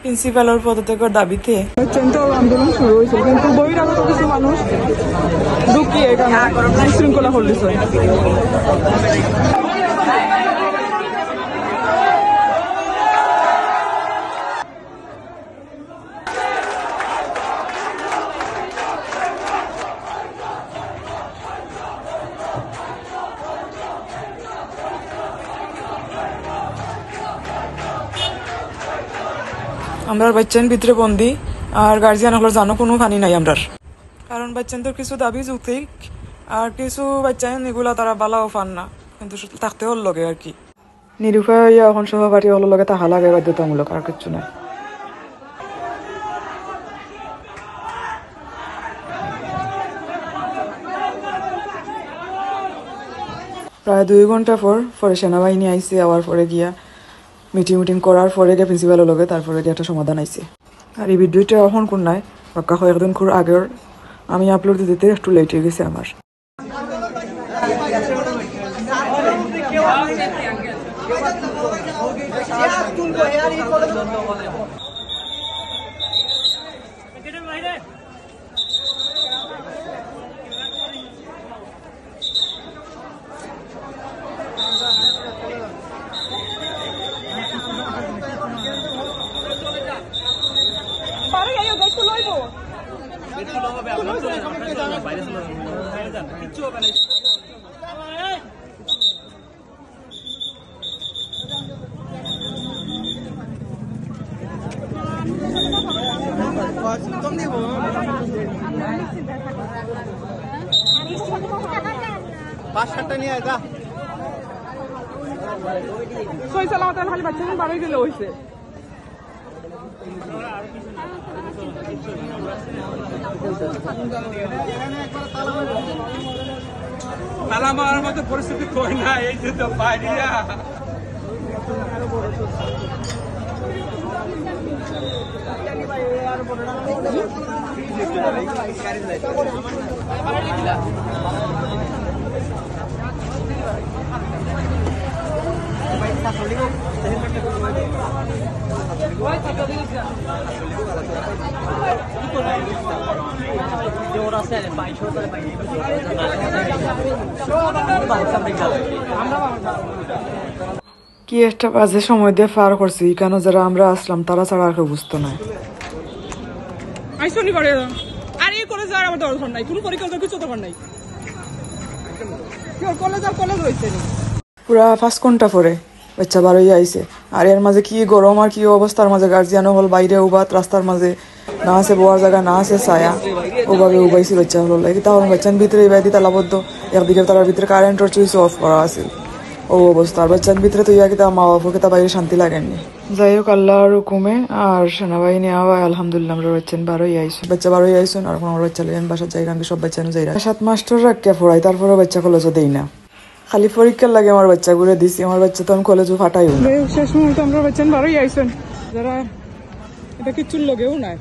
প্রিন্সিপালের পদত্যাগের দাবিতে আন্দোলন শুরু হয়েছিল, কিন্তু বহিরাগত কিছু মানুষ ঢুকিয়ে এখানে শৃঙ্খলা করতেছে। আমরা বাচ্চান ভিতরে বন্দি, আর গার্জিয়ান হলো জানো কোনো ফানি নাই আমরার, কারণ বাচ্চানদের কিছু দাবি যৌক্তিক, আর কিছু বাচ্চান এগুলা তারা বালাও ফান না, কিন্তু থাকতে হল লগে আর কি। নিরুপায় হইয়া এখন সহপাঠী হল লগে তাহা লাগে বাধ্যতামূলক, আর কিছু নাই। প্রায় 2 ঘন্টা পরে সেনাবাহিনী আইসে, আওয়ার পরে গিয়া মিটিং করার পরে গিয়ে প্রিন্সিপালের লগে তারপরে গিয়ে একটা সমাধান আইছে। আর এই ভিডিওটা এখন কোন নাই বাক্কা কয়েকদিন খুব আগের, আমি আপলোড দিতে একটু লেট হয়ে গেছে আমার। খালি বাচ্চা বাড়ি গেলে হয়েছে। তালা মারার মতো পরিস্থিতি কই না, এই যে তো বাইরিয়া কি একটা বাজে সময় দিয়ে পার করছি, কেন যারা আমরা আসলাম তারা ছাড়া আর কেউ বুঝতো না। আর এই কলেজে আর আমার দরকার নাই, কোনো পরীক্ষা কিছু দরকার নাই, কলেজ রয়েছে পুরা 5 ঘন্টা পরে বাচ্চা বারোই আইছে। আর এর মাঝে কি গরম আর কি অবস্থার মাঝে গার্জিয়ানো হল বাইরে উবাত, রাস্তার মাঝে না আছে বোয়ার জায়গা, না আছে ছায়া, ওভাবে উবাইছি বাচ্চা হলো লাগে। তাহলে বাচ্চার ভিতরে এই বাইদি তালাবদ্ধ, একদিকে তার ভিতরে কারেন্টের সুইচ অফ করা আছে, ও অবস্থা। আর বাচ্চার ভিতরে তো ইয়াকে তা মা বাবাকে তা বাইরে শান্তি লাগেননি। যাই হোক আল্লাহর হুকুমে আর সেনাবাহিনী আওয়ায় আলহামদুলিল্লাহ আমরা বাচ্চান বারোই আইসুন, বাচ্চা বারোই আইসুন। আর আমার বাচ্চা লেন বাসার জায়গা সব বাচ্চানো যাই 7 মাস্টার রাখিয়া পড়াই, তারপরে বাচ্চা কলেজও দেই না, খালি পরীক্ষার লাগে আমার বাচ্চা ঘুরে দিছি। আমার বাচ্চা তো আমি কলেজও ফাটাইও না। শেষ মুহূর্তে আমরা বাচ্চান বারোই আইসুন, যারা এটা কিচ্ছুর লগেও নাই।